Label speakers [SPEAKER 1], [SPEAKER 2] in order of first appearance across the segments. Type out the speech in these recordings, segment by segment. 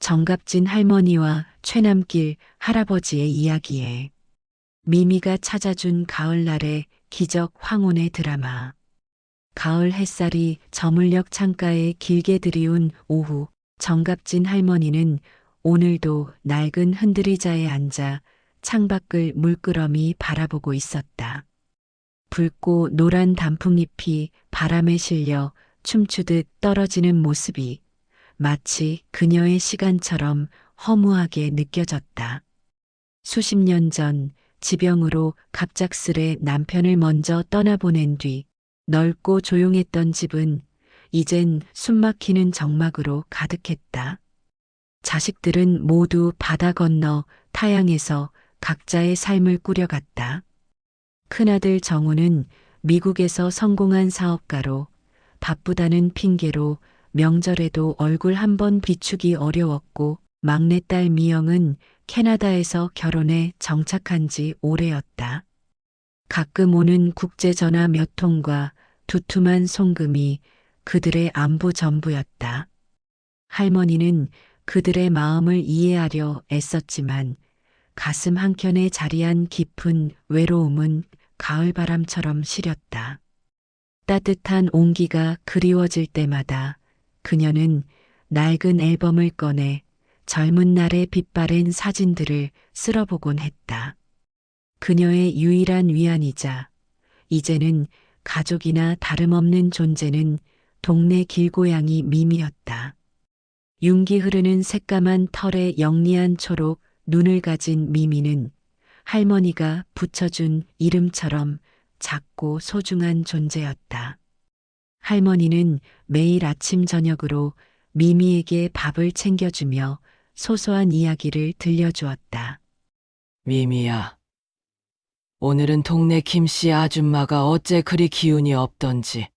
[SPEAKER 1] 정갑진 할머니와 최남길 할아버지의 이야기에 미미가 찾아준 가을날의 기적 황혼의 드라마. 가을 햇살이 저물녘 창가에 길게 들이운 오후, 정갑진 할머니는 오늘도 낡은 흔들의자에 앉아 창밖을 물끄러미 바라보고 있었다. 붉고 노란 단풍잎이 바람에 실려 춤추듯 떨어지는 모습이 마치 그녀의 시간처럼 허무하게 느껴졌다. 수십 년 전 지병으로 갑작스레 남편을 먼저 떠나보낸 뒤 넓고 조용했던 집은 이젠 숨막히는 정막으로 가득했다. 자식들은 모두 바다 건너 타양에서 각자의 삶을 꾸려갔다. 큰아들 정우는 미국에서 성공한 사업가로 바쁘다는 핑계로 명절에도 얼굴 한번 비추기 어려웠고, 막내딸 미영은 캐나다에서 결혼해 정착한 지 오래였다. 가끔 오는 국제전화 몇 통과 두툼한 송금이 그들의 안부 전부였다. 할머니는 그들의 마음을 이해하려 애썼지만 가슴 한켠에 자리한 깊은 외로움은 가을바람처럼 시렸다. 따뜻한 온기가 그리워질 때마다 그녀는 낡은 앨범을 꺼내 젊은 날의 빛바랜 사진들을 쓸어보곤 했다. 그녀의 유일한 위안이자 이제는 가족이나 다름없는 존재는 동네 길고양이 미미였다. 윤기 흐르는 새까만 털에 영리한 초록 눈을 가진 미미는 할머니가 붙여준 이름처럼 작고 소중한 존재였다. 할머니는 매일 아침 저녁으로 미미에게 밥을 챙겨주며 소소한 이야기를 들려주었다.
[SPEAKER 2] 미미야, 오늘은 동네 김씨 아줌마가 어째 그리 기운이 없던지.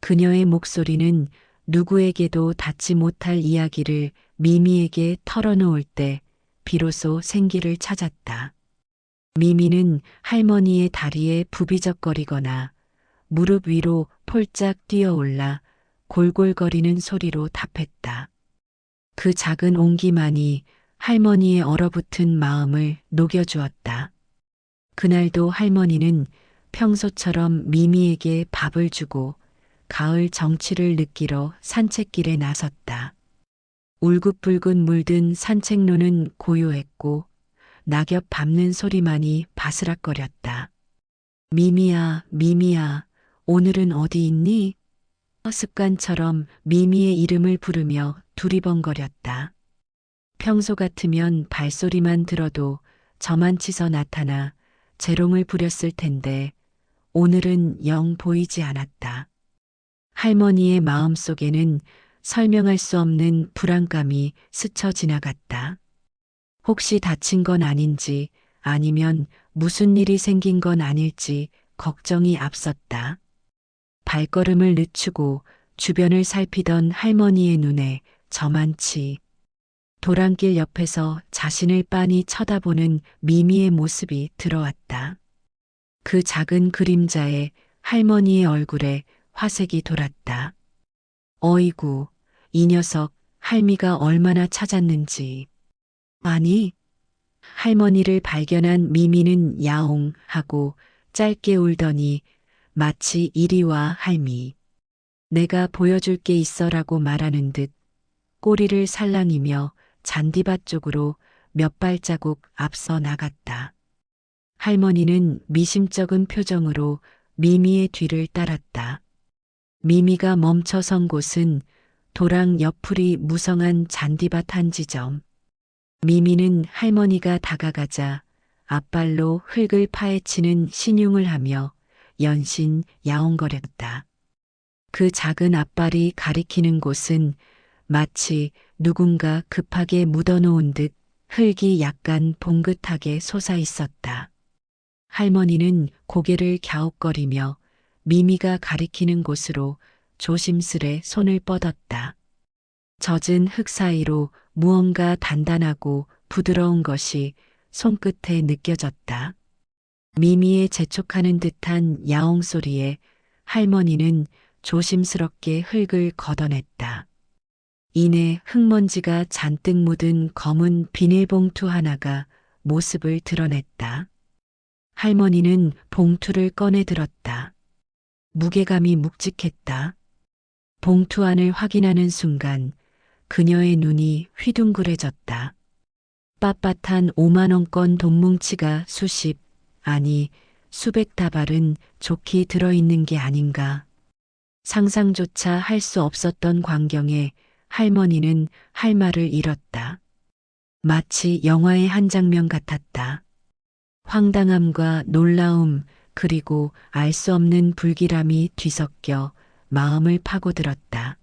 [SPEAKER 1] 그녀의 목소리는 누구에게도 닿지 못할 이야기를 미미에게 털어놓을 때 비로소 생기를 찾았다. 미미는 할머니의 다리에 부비적거리거나 무릎 위로 폴짝 뛰어올라 골골거리는 소리로 답했다. 그 작은 온기만이 할머니의 얼어붙은 마음을 녹여주었다. 그날도 할머니는 평소처럼 미미에게 밥을 주고 가을 정취를 느끼러 산책길에 나섰다. 울긋불긋 물든 산책로는 고요했고 낙엽 밟는 소리만이 바스락거렸다. 미미야, 미미야, 오늘은 어디 있니? 습관처럼 미미의 이름을 부르며 두리번거렸다. 평소 같으면 발소리만 들어도 저만치서 나타나 재롱을 부렸을 텐데 오늘은 영 보이지 않았다. 할머니의 마음속에는 설명할 수 없는 불안감이 스쳐 지나갔다. 혹시 다친 건 아닌지 아니면 무슨 일이 생긴 건 아닐지 걱정이 앞섰다. 발걸음을 늦추고 주변을 살피던 할머니의 눈에 저만치 도랑길 옆에서 자신을 빤히 쳐다보는 미미의 모습이 들어왔다. 그 작은 그림자에 할머니의 얼굴에 화색이 돌았다. 어이구, 이 녀석 할미가 얼마나 찾았는지. 아니, 할머니를 발견한 미미는 야옹 하고 짧게 울더니 마치 이리 와 할미. 내가 보여줄 게 있어라고 말하는 듯 꼬리를 살랑이며 잔디밭 쪽으로 몇 발자국 앞서 나갔다. 할머니는 미심쩍은 표정으로 미미의 뒤를 따랐다. 미미가 멈춰선 곳은 도랑 옆풀이 무성한 잔디밭 한 지점. 미미는 할머니가 다가가자 앞발로 흙을 파헤치는 신용을 하며 연신 야옹거렸다. 그 작은 앞발이 가리키는 곳은 마치 누군가 급하게 묻어놓은 듯 흙이 약간 봉긋하게 솟아 있었다. 할머니는 고개를 갸웃거리며 미미가 가리키는 곳으로 조심스레 손을 뻗었다. 젖은 흙 사이로 무언가 단단하고 부드러운 것이 손끝에 느껴졌다. 미미의 재촉하는 듯한 야옹 소리에 할머니는 조심스럽게 흙을 걷어냈다. 이내 흙먼지가 잔뜩 묻은 검은 비닐봉투 하나가 모습을 드러냈다. 할머니는 봉투를 꺼내 들었다. 무게감이 묵직했다. 봉투 안을 확인하는 순간 그녀의 눈이 휘둥그레졌다. 빳빳한 5만원권 돈뭉치가 수십, 아니 수백 다발은 좋게 들어있는 게 아닌가. 상상조차 할 수 없었던 광경에 할머니는 할 말을 잃었다. 마치 영화의 한 장면 같았다. 황당함과 놀라움 그리고 알 수 없는 불길함이 뒤섞여 마음을 파고들었다.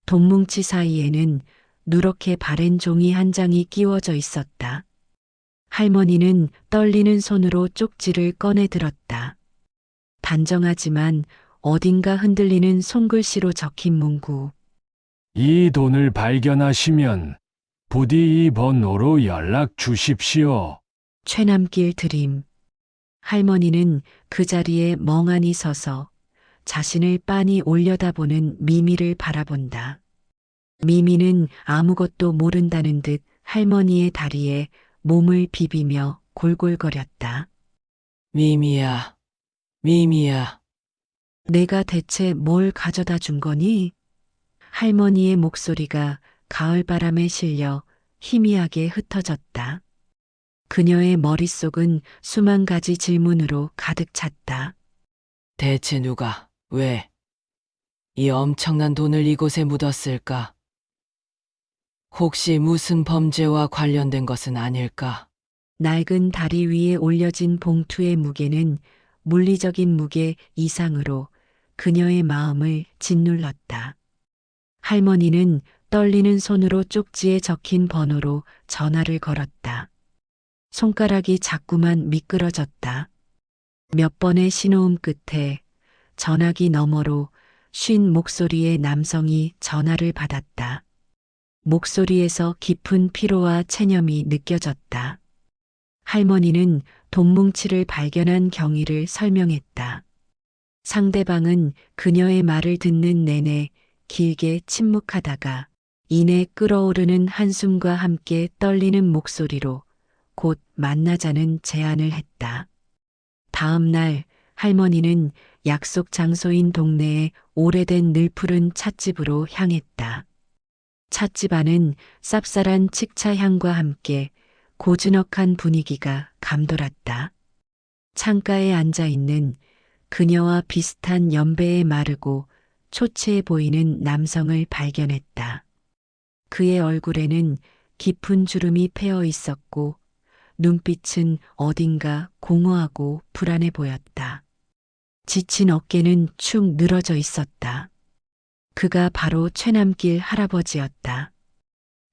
[SPEAKER 1] 돈뭉치 사이에는 누렇게 바랜 종이 한 장이 끼워져 있었다. 할머니는 떨리는 손으로 쪽지를 꺼내 들었다. 단정하지만 어딘가 흔들리는 손글씨로 적힌 문구.
[SPEAKER 3] 이 돈을 발견하시면 부디 이 번호로 연락 주십시오.
[SPEAKER 1] 최남길 드림. 할머니는 그 자리에 멍하니 서서 자신을 빤히 올려다보는 미미를 바라본다. 미미는 아무것도 모른다는 듯 할머니의 다리에 몸을 비비며 골골거렸다.
[SPEAKER 2] 미미야, 미미야.
[SPEAKER 1] 내가 대체 뭘 가져다 준 거니? 할머니의 목소리가 가을바람에 실려 희미하게 흩어졌다. 그녀의 머릿속은 수만 가지 질문으로 가득 찼다.
[SPEAKER 2] 대체 누가, 왜, 이 엄청난 돈을 이곳에 묻었을까? 혹시 무슨 범죄와 관련된 것은 아닐까?
[SPEAKER 1] 낡은 다리 위에 올려진 봉투의 무게는 물리적인 무게 이상으로 그녀의 마음을 짓눌렀다. 할머니는 떨리는 손으로 쪽지에 적힌 번호로 전화를 걸었다. 손가락이 자꾸만 미끄러졌다. 몇 번의 신호음 끝에 전화기 너머로 쉰 목소리의 남성이 전화를 받았다. 목소리에서 깊은 피로와 체념이 느껴졌다. 할머니는 돈뭉치를 발견한 경위를 설명했다. 상대방은 그녀의 말을 듣는 내내 길게 침묵하다가 이내 끓어오르는 한숨과 함께 떨리는 목소리로 곧 만나자는 제안을 했다. 다음 날 할머니는 약속 장소인 동네의 오래된 늘푸른 찻집으로 향했다. 찻집 안은 쌉쌀한 칡차 향과 함께 고즈넉한 분위기가 감돌았다. 창가에 앉아 있는 그녀와 비슷한 연배의 마르고 초췌해 보이는 남성을 발견했다. 그의 얼굴에는 깊은 주름이 패어 있었고 눈빛은 어딘가 공허하고 불안해 보였다. 지친 어깨는 축 늘어져 있었다. 그가 바로 최남길 할아버지였다.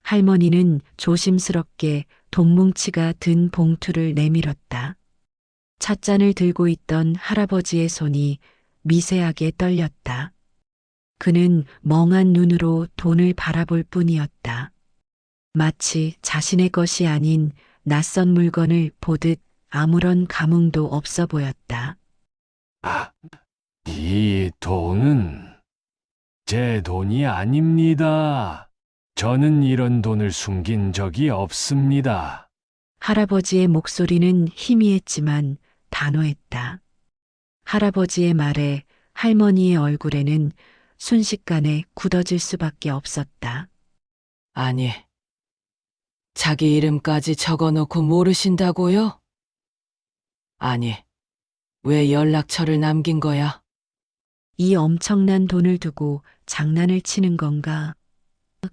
[SPEAKER 1] 할머니는 조심스럽게 돈뭉치가 든 봉투를 내밀었다. 찻잔을 들고 있던 할아버지의 손이 미세하게 떨렸다. 그는 멍한 눈으로 돈을 바라볼 뿐이었다. 마치 자신의 것이 아닌 낯선 물건을 보듯 아무런 감흥도 없어 보였다.
[SPEAKER 3] 이 돈은 제 돈이 아닙니다. 저는 이런 돈을 숨긴 적이 없습니다.
[SPEAKER 1] 할아버지의 목소리는 희미했지만 단호했다. 할아버지의 말에 할머니의 얼굴에는 순식간에 굳어질 수밖에 없었다.
[SPEAKER 2] 아니, 자기 이름까지 적어놓고 모르신다고요? 아니, 왜 연락처를 남긴 거야?
[SPEAKER 1] 이 엄청난 돈을 두고 장난을 치는 건가?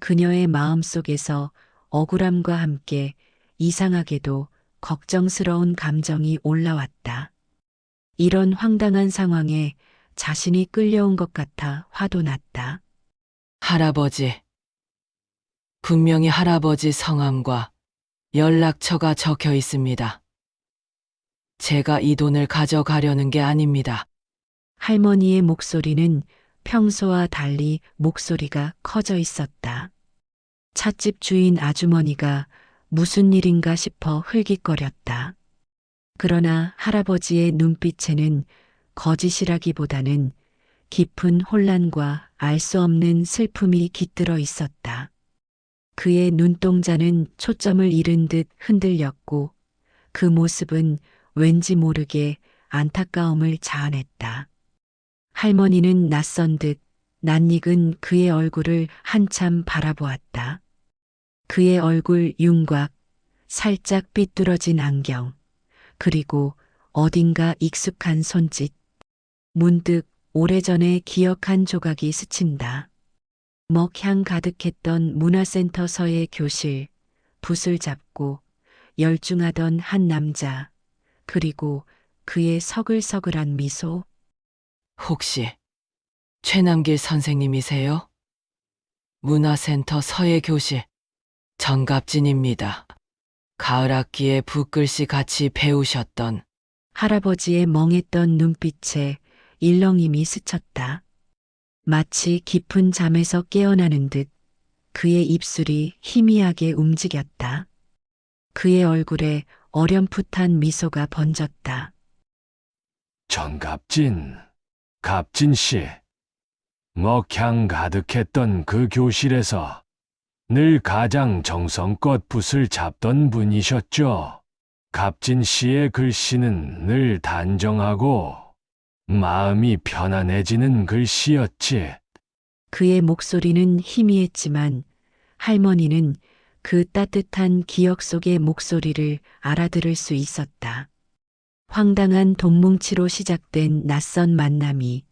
[SPEAKER 1] 그녀의 마음속에서 억울함과 함께 이상하게도 걱정스러운 감정이 올라왔다. 이런 황당한 상황에 자신이 끌려온 것 같아 화도 났다.
[SPEAKER 2] 할아버지. 분명히 할아버지 성함과 연락처가 적혀 있습니다. 제가 이 돈을 가져가려는 게 아닙니다.
[SPEAKER 1] 할머니의 목소리는 평소와 달리 목소리가 커져 있었다. 찻집 주인 아주머니가 무슨 일인가 싶어 흘깃거렸다. 그러나 할아버지의 눈빛에는 거짓이라기보다는 깊은 혼란과 알 수 없는 슬픔이 깃들어 있었다. 그의 눈동자는 초점을 잃은 듯 흔들렸고 그 모습은 왠지 모르게 안타까움을 자아냈다. 할머니는 낯선 듯 낯익은 그의 얼굴을 한참 바라보았다. 그의 얼굴 윤곽, 살짝 삐뚤어진 안경, 그리고 어딘가 익숙한 손짓. 문득 오래전에 기억한 조각이 스친다. 먹향 가득했던 문화센터서의 교실, 붓을 잡고 열중하던 한 남자, 그리고 그의 서글서글한 미소.
[SPEAKER 2] 혹시 최남길 선생님이세요? 문화센터 서예교실 정갑진입니다. 가을 학기에 붓글씨 같이 배우셨던
[SPEAKER 1] 할아버지의 멍했던 눈빛에 일렁임이 스쳤다. 마치 깊은 잠에서 깨어나는 듯 그의 입술이 희미하게 움직였다. 그의 얼굴에 어렴풋한 미소가 번졌다.
[SPEAKER 3] 정갑진, 갑진 씨. 먹향 가득했던 그 교실에서 늘 가장 정성껏 붓을 잡던 분이셨죠. 갑진 씨의 글씨는 늘 단정하고 마음이 편안해지는 글씨였지.
[SPEAKER 1] 그의 목소리는 희미했지만 할머니는 그 따뜻한 기억 속의 목소리를 알아들을 수 있었다. 황당한 동뭉치로 시작된 낯선 만남이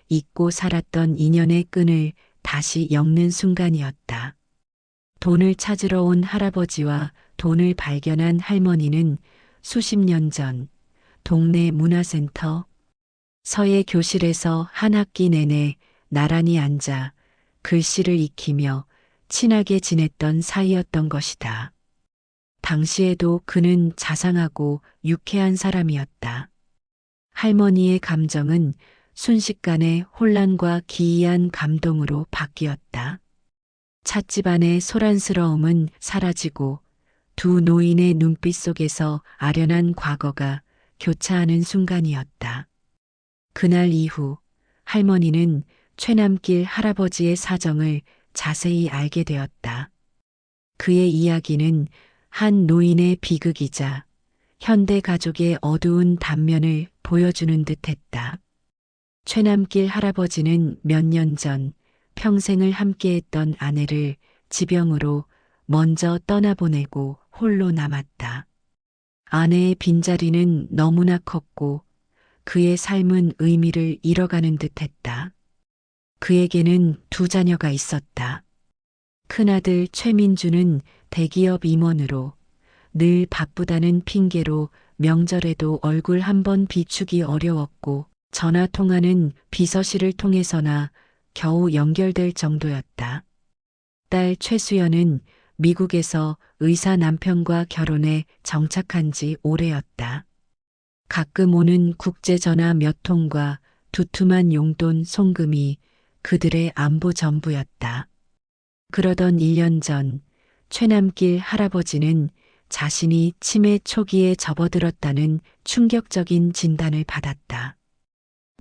[SPEAKER 1] 잊고 살았던 인연의 끈을 다시 엮는 순간이었다. 돈을 찾으러 온 할아버지와 돈을 발견한 할머니는 수십 년 전 동네 문화센터 서예 교실에서 한 학기 내내 나란히 앉아 글씨를 익히며 친하게 지냈던 사이였던 것이다. 당시에도 그는 자상하고 유쾌한 사람이었다. 할머니의 감정은 순식간에 혼란과 기이한 감동으로 바뀌었다. 찻집 안의 소란스러움은 사라지고 두 노인의 눈빛 속에서 아련한 과거가 교차하는 순간이었다. 그날 이후 할머니는 최남길 할아버지의 사정을 자세히 알게 되었다. 그의 이야기는 한 노인의 비극이자 현대 가족의 어두운 단면을 보여주는 듯했다. 최남길 할아버지는 몇 년 전 평생을 함께했던 아내를 지병으로 먼저 떠나보내고 홀로 남았다. 아내의 빈자리는 너무나 컸고 그의 삶은 의미를 잃어가는 듯했다. 그에게는 두 자녀가 있었다. 큰아들 최민주는 대기업 임원으로 늘 바쁘다는 핑계로 명절에도 얼굴 한번 비추기 어려웠고 전화 통화는 비서실을 통해서나 겨우 연결될 정도였다. 딸 최수연은 미국에서 의사 남편과 결혼해 정착한 지 오래였다. 가끔 오는 국제전화 몇 통과 두툼한 용돈 송금이 그들의 안부 전부였다. 그러던 1년 전 최남길 할아버지는 자신이 치매 초기에 접어들었다는 충격적인 진단을 받았다.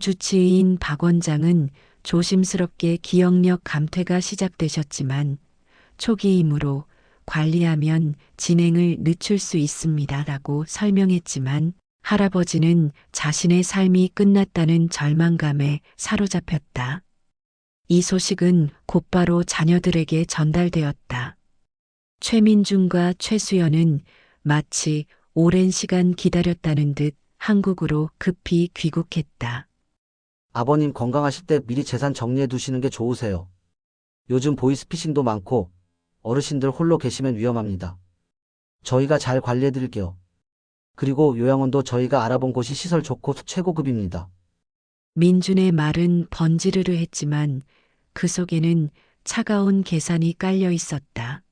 [SPEAKER 1] 주치의인 박 원장은 조심스럽게 기억력 감퇴가 시작되셨지만 초기이므로 관리하면 진행을 늦출 수 있습니다라고 설명했지만 할아버지는 자신의 삶이 끝났다는 절망감에 사로잡혔다. 이 소식은 곧바로 자녀들에게 전달되었다. 최민중과 최수연은 마치 오랜 시간 기다렸다는 듯 한국으로 급히 귀국했다.
[SPEAKER 4] 아버님 건강하실 때 미리 재산 정리해 두시는 게 좋으세요. 요즘 보이스피싱도 많고 어르신들 홀로 계시면 위험합니다. 저희가 잘 관리해 드릴게요. 그리고 요양원도 저희가 알아본 곳이 시설 좋고 최고급입니다.
[SPEAKER 1] 민준의 말은 번지르르 했지만 그 속에는 차가운 계산이 깔려 있었다.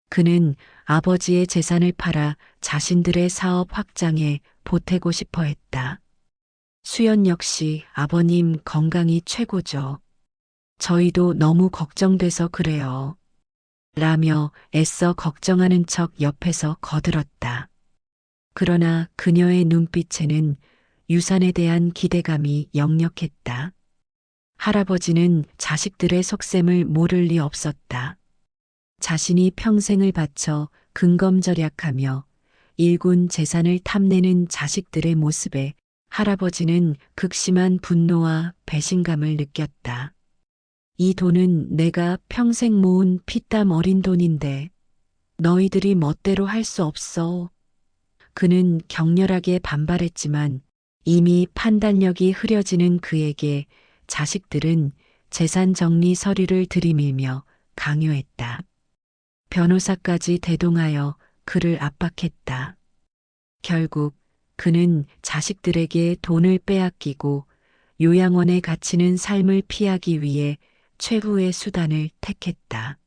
[SPEAKER 1] 그는 아버지의 재산을 팔아 자신들의 사업 확장에 보태고 싶어 했다. 수연 역시 아버님 건강이 최고죠. 저희도 너무 걱정돼서 그래요. 라며 애써 걱정하는 척 옆에서 거들었다. 그러나 그녀의 눈빛에는 유산에 대한 기대감이 역력했다. 할아버지는 자식들의 속셈을 모를 리 없었다. 자신이 평생을 바쳐 근검절약하며 일군 재산을 탐내는 자식들의 모습에 할아버지는 극심한 분노와 배신감을 느꼈다. 이 돈은 내가 평생 모은 피땀 어린 돈인데 너희들이 멋대로 할 수 없어. 그는 격렬하게 반발했지만 이미 판단력이 흐려지는 그에게 자식들은 재산 정리 서류를 들이밀며 강요했다. 변호사까지 대동하여 그를 압박했다. 결국 그는 자식들에게 돈을 빼앗기고 요양원에 갇히는 삶을 피하기 위해 최후의 수단을 택했다.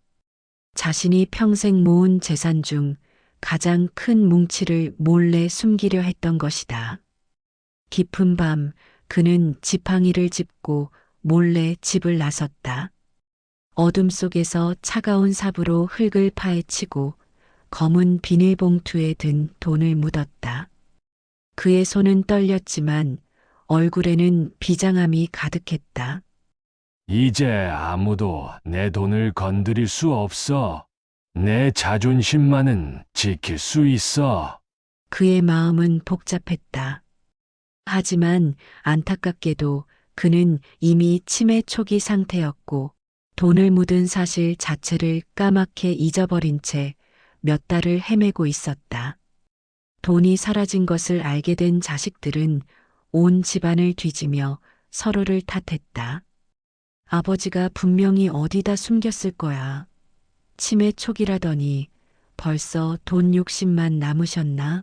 [SPEAKER 1] 자신이 평생 모은 재산 중 가장 큰 뭉치를 몰래 숨기려 했던 것이다. 깊은 밤 그는 지팡이를 짚고 몰래 집을 나섰다. 어둠 속에서 차가운 삽으로 흙을 파헤치고 검은 비닐봉투에 든 돈을 묻었다. 그의 손은 떨렸지만 얼굴에는 비장함이 가득했다.
[SPEAKER 3] 이제 아무도 내 돈을 건드릴 수 없어. 내 자존심만은 지킬 수 있어.
[SPEAKER 1] 그의 마음은 복잡했다. 하지만 안타깝게도 그는 이미 치매 초기 상태였고 돈을 묻은 사실 자체를 까맣게 잊어버린 채 몇 달을 헤매고 있었다. 돈이 사라진 것을 알게 된 자식들은 온 집안을 뒤지며 서로를 탓했다. 아버지가 분명히 어디다 숨겼을 거야. 치매 초기라더니 벌써 돈 욕심만 남으셨나?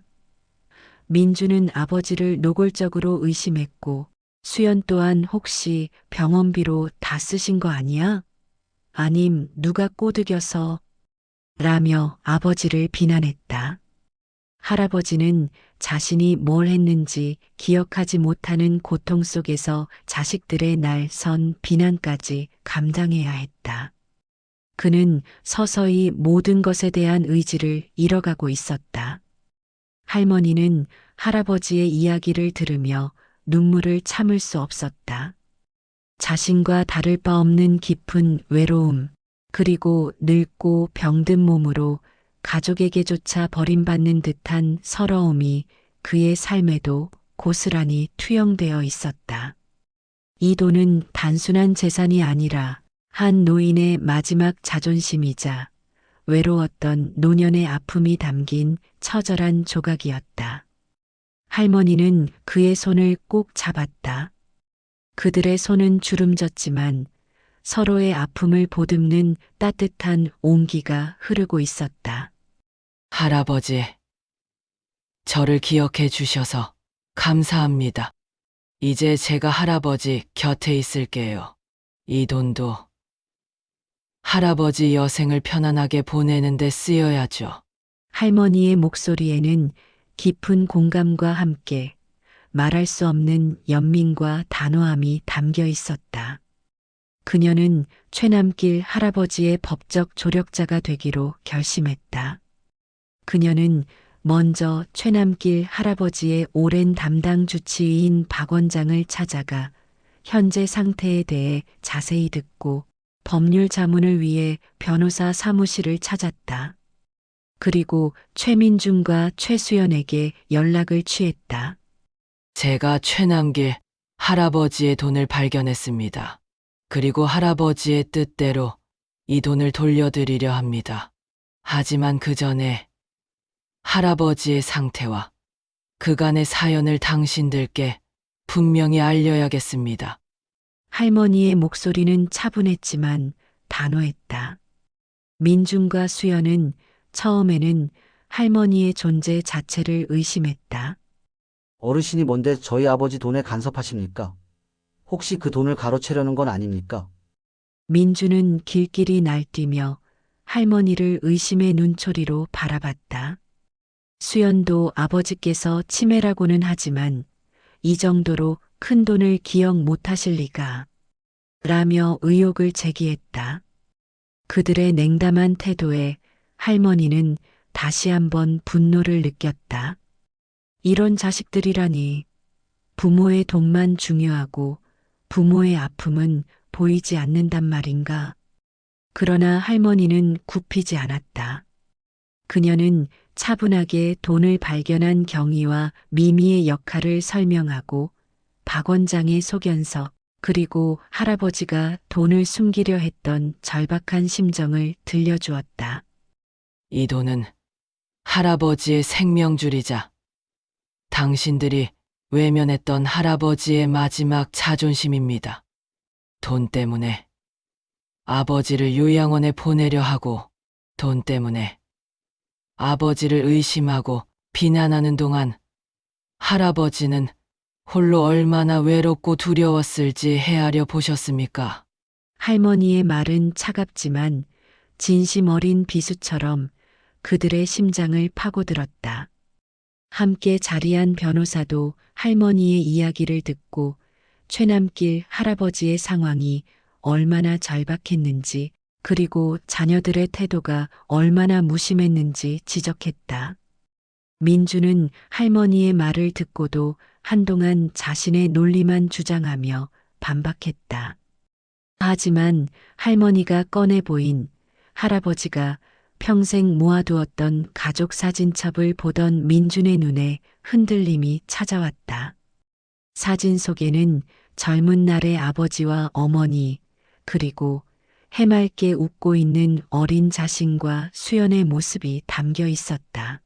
[SPEAKER 1] 민주는 아버지를 노골적으로 의심했고 수연 또한 혹시 병원비로 다 쓰신 거 아니야? 아님 누가 꼬드겨서 라며 아버지를 비난했다. 할아버지는 자신이 뭘 했는지 기억하지 못하는 고통 속에서 자식들의 날선 비난까지 감당해야 했다. 그는 서서히 모든 것에 대한 의지를 잃어가고 있었다. 할머니는 할아버지의 이야기를 들으며 눈물을 참을 수 없었다. 자신과 다를 바 없는 깊은 외로움, 그리고 늙고 병든 몸으로 가족에게조차 버림받는 듯한 서러움이 그의 삶에도 고스란히 투영되어 있었다. 이 돈은 단순한 재산이 아니라 한 노인의 마지막 자존심이자 외로웠던 노년의 아픔이 담긴 처절한 조각이었다. 할머니는 그의 손을 꼭 잡았다. 그들의 손은 주름졌지만 서로의 아픔을 보듬는 따뜻한 온기가 흐르고 있었다.
[SPEAKER 2] 할아버지, 저를 기억해 주셔서 감사합니다. 이제 제가 할아버지 곁에 있을게요. 이 돈도 할아버지 여생을 편안하게 보내는 데 쓰여야죠.
[SPEAKER 1] 할머니의 목소리에는 깊은 공감과 함께 말할 수 없는 연민과 단호함이 담겨 있었다. 그녀는 최남길 할아버지의 법적 조력자가 되기로 결심했다. 그녀는 먼저 최남길 할아버지의 오랜 담당 주치의인 박 원장을 찾아가 현재 상태에 대해 자세히 듣고 법률 자문을 위해 변호사 사무실을 찾았다. 그리고 최민중과 최수연에게 연락을 취했다.
[SPEAKER 2] 제가 최남길 할아버지의 돈을 발견했습니다. 그리고 할아버지의 뜻대로 이 돈을 돌려드리려 합니다. 하지만 그 전에 할아버지의 상태와 그간의 사연을 당신들께 분명히 알려야겠습니다.
[SPEAKER 1] 할머니의 목소리는 차분했지만 단호했다. 민중과 수연은 처음에는 할머니의 존재 자체를 의심했다.
[SPEAKER 4] 어르신이 뭔데 저희 아버지 돈에 간섭하십니까? 혹시 그 돈을 가로채려는 건 아닙니까?
[SPEAKER 1] 민주는 길길이 날뛰며 할머니를 의심의 눈초리로 바라봤다. 수연도 아버지께서 치매라고는 하지만 이 정도로 큰 돈을 기억 못하실 리가 라며 의혹을 제기했다. 그들의 냉담한 태도에 할머니는 다시 한번 분노를 느꼈다. 이런 자식들이라니. 부모의 돈만 중요하고 부모의 아픔은 보이지 않는단 말인가. 그러나 할머니는 굽히지 않았다. 그녀는 차분하게 돈을 발견한 경위와 미미의 역할을 설명하고 박 원장의 소견서 그리고 할아버지가 돈을 숨기려 했던 절박한 심정을 들려주었다.
[SPEAKER 2] 이 돈은 할아버지의 생명줄이자 당신들이 외면했던 할아버지의 마지막 자존심입니다. 돈 때문에 아버지를 요양원에 보내려 하고 돈 때문에 아버지를 의심하고 비난하는 동안 할아버지는 홀로 얼마나 외롭고 두려웠을지 헤아려 보셨습니까?
[SPEAKER 1] 할머니의 말은 차갑지만 진심 어린 비수처럼 그들의 심장을 파고들었다. 함께 자리한 변호사도 할머니의 이야기를 듣고 최남길 할아버지의 상황이 얼마나 절박했는지 그리고 자녀들의 태도가 얼마나 무심했는지 지적했다. 민주는 할머니의 말을 듣고도 한동안 자신의 논리만 주장하며 반박했다. 하지만 할머니가 꺼내 보인 할아버지가 평생 모아두었던 가족 사진첩을 보던 민준의 눈에 흔들림이 찾아왔다. 사진 속에는 젊은 날의 아버지와 어머니, 그리고 해맑게 웃고 있는 어린 자신과 수연의 모습이 담겨 있었다.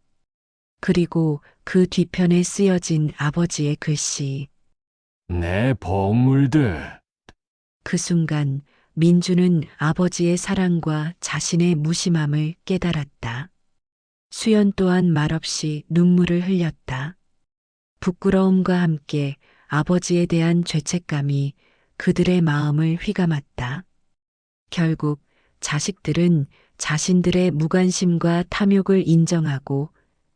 [SPEAKER 1] 그리고 그 뒤편에 쓰여진 아버지의 글씨.
[SPEAKER 3] 내 보물들.
[SPEAKER 1] 그 순간 민주는 아버지의 사랑과 자신의 무심함을 깨달았다. 수연 또한 말없이 눈물을 흘렸다. 부끄러움과 함께 아버지에 대한 죄책감이 그들의 마음을 휘감았다. 결국 자식들은 자신들의 무관심과 탐욕을 인정하고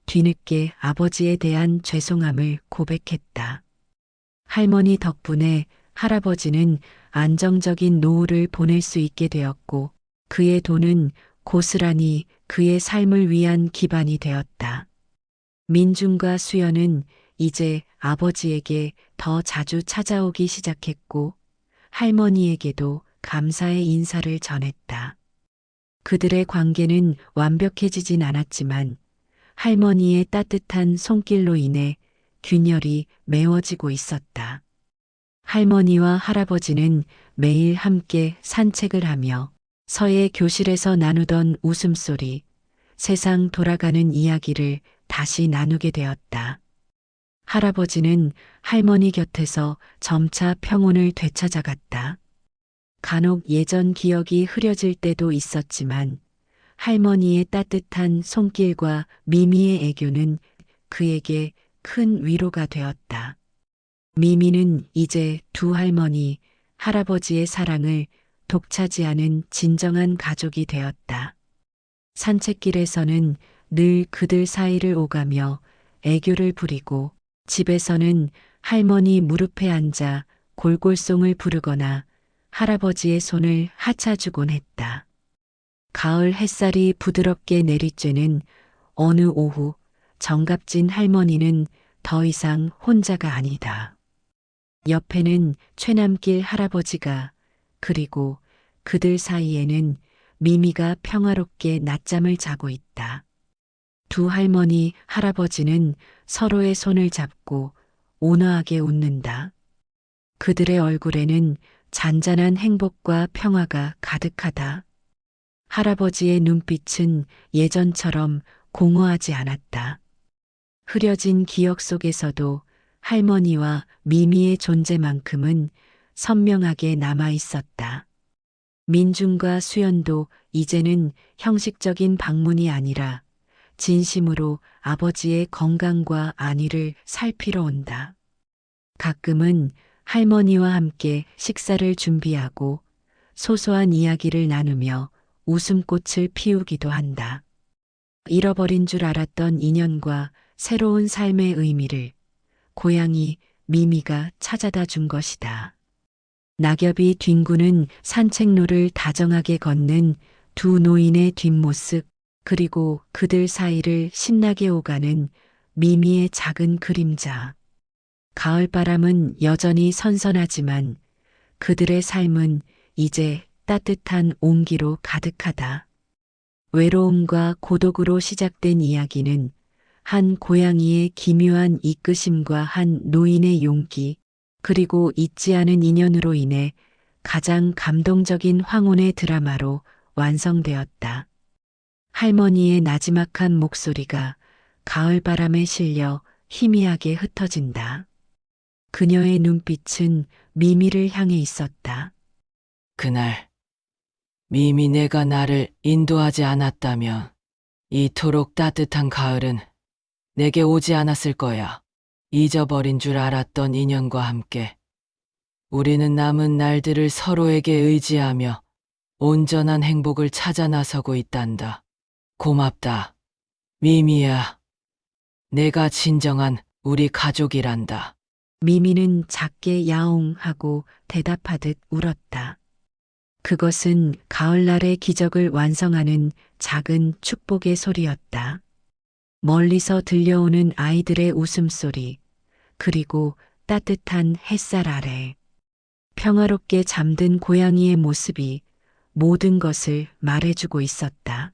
[SPEAKER 1] 뒤늦게 아버지에 대한 죄송함을 고백했다. 할머니 덕분에 할아버지는 안정적인 노후를 보낼 수 있게 되었고 그의 돈은 고스란히 그의 삶을 위한 기반이 되었다. 민준과 수연은 이제 아버지에게 더 자주 찾아오기 시작했고 할머니에게도 감사의 인사를 전했다. 그들의 관계는 완벽해지진 않았지만 할머니의 따뜻한 손길로 인해 균열이 메워지고 있었다. 할머니와 할아버지는 매일 함께 산책을 하며 서예 교실에서 나누던 웃음소리, 세상 돌아가는 이야기를 다시 나누게 되었다. 할아버지는 할머니 곁에서 점차 평온을 되찾아갔다. 간혹 예전 기억이 흐려질 때도 있었지만 할머니의 따뜻한 손길과 미미의 애교는 그에게 큰 위로가 되었다. 미미는 이제 두 할머니, 할아버지의 사랑을 독차지하는 진정한 가족이 되었다. 산책길에서는 늘 그들 사이를 오가며 애교를 부리고 집에서는 할머니 무릎에 앉아 골골송을 부르거나 할아버지의 손을 하차주곤 했다. 가을 햇살이 부드럽게 내리쬐는 어느 오후 정갑진 할머니는 더 이상 혼자가 아니다. 옆에는 최남길 할아버지가 그리고 그들 사이에는 미미가 평화롭게 낮잠을 자고 있다. 두 할머니, 할아버지는 서로의 손을 잡고 온화하게 웃는다. 그들의 얼굴에는 잔잔한 행복과 평화가 가득하다. 할아버지의 눈빛은 예전처럼 공허하지 않았다. 흐려진 기억 속에서도 할머니와 미미의 존재만큼은 선명하게 남아 있었다. 민준과 수연도 이제는 형식적인 방문이 아니라 진심으로 아버지의 건강과 안위를 살피러 온다. 가끔은 할머니와 함께 식사를 준비하고 소소한 이야기를 나누며 웃음꽃을 피우기도 한다. 잃어버린 줄 알았던 인연과 새로운 삶의 의미를 고양이 미미가 찾아다 준 것이다. 낙엽이 뒹구는 산책로를 다정하게 걷는 두 노인의 뒷모습, 그리고 그들 사이를 신나게 오가는 미미의 작은 그림자. 가을바람은 여전히 선선하지만 그들의 삶은 이제 따뜻한 온기로 가득하다. 외로움과 고독으로 시작된 이야기는 한 고양이의 기묘한 이끄심과 한 노인의 용기, 그리고 잊지 않은 인연으로 인해 가장 감동적인 황혼의 드라마로 완성되었다. 할머니의 나지막한 목소리가 가을 바람에 실려 희미하게 흩어진다. 그녀의 눈빛은 미미를 향해 있었다.
[SPEAKER 2] 그날 미미 내가 나를 인도하지 않았다면 이토록 따뜻한 가을은 내게 오지 않았을 거야. 잊어버린 줄 알았던 인연과 함께 우리는 남은 날들을 서로에게 의지하며 온전한 행복을 찾아 나서고 있단다. 고맙다. 미미야. 내가 진정한 우리 가족이란다.
[SPEAKER 1] 미미는 작게 야옹하고 대답하듯 울었다. 그것은 가을날의 기적을 완성하는 작은 축복의 소리였다. 멀리서 들려오는 아이들의 웃음소리, 그리고 따뜻한 햇살 아래 평화롭게 잠든 고양이의 모습이 모든 것을 말해주고 있었다.